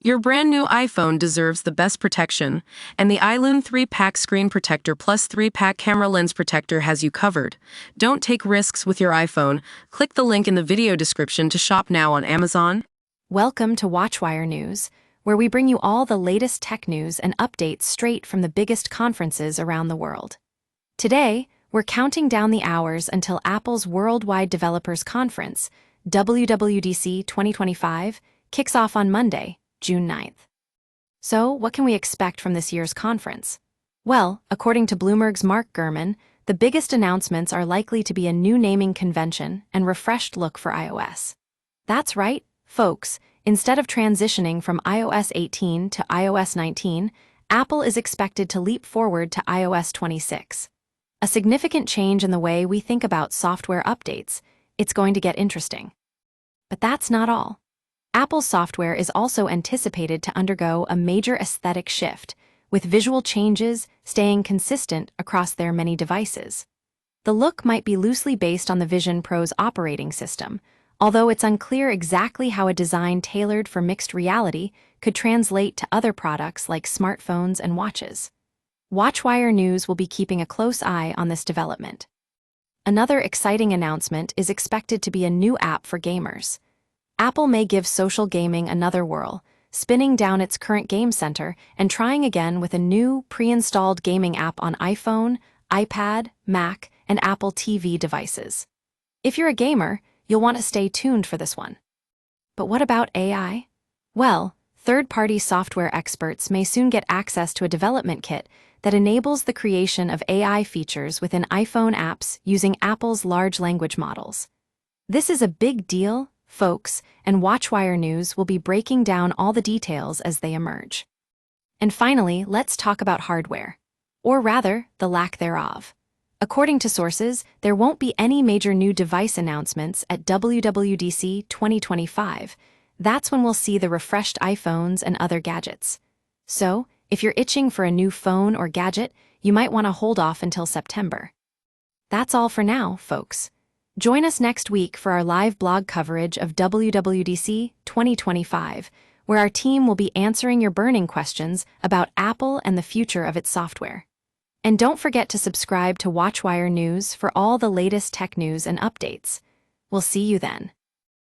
Your brand new iPhone deserves the best protection, and the iLune 3-Pack Screen Protector plus 3-Pack Camera Lens Protector has you covered. Don't take risks with your iPhone. Click the link in the video description to shop now on Amazon. Welcome to Watchwire News, where we bring you all the latest tech news and updates straight from the biggest conferences around the world. Today, we're counting down the hours until Apple's Worldwide Developers Conference, WWDC 2025, kicks off on Monday, June 9th. So, what can we expect from this year's conference? Well, according to Bloomberg's Mark Gurman, the biggest announcements are likely to be a new naming convention and refreshed look for iOS. That's right, folks. Instead of transitioning from iOS 18 to iOS 19, Apple is expected to leap forward to iOS 26. A significant change in the way we think about software updates. It's going to get interesting. But that's not all. Apple's software is also anticipated to undergo a major aesthetic shift, with visual changes staying consistent across their many devices. The look might be loosely based on the Vision Pro's operating system, although it's unclear exactly how a design tailored for mixed reality could translate to other products like smartphones and watches. Watchwire News will be keeping a close eye on this development. Another exciting announcement is expected to be a new app for gamers. Apple may give social gaming another whirl, spinning down its current Game Center and trying again with a new, pre-installed gaming app on iPhone, iPad, Mac, and Apple TV devices. If you're a gamer, you'll want to stay tuned for this one. But what about AI? Well, third-party software experts may soon get access to a development kit that enables the creation of AI features within iPhone apps using Apple's large language models. This is a big deal, folks, and Watchwire News will be breaking down all the details as they emerge. And finally, let's talk about hardware, or rather, the lack thereof. According to sources, there won't be any major new device announcements at WWDC 2025. That's when we'll see the refreshed iPhones and other gadgets. So, if you're itching for a new phone or gadget, you might want to hold off until September. That's all for now, folks. Join us next week for our live blog coverage of WWDC 2025, where our team will be answering your burning questions about Apple and the future of its software. And don't forget to subscribe to Watchwire News for all the latest tech news and updates. We'll see you then.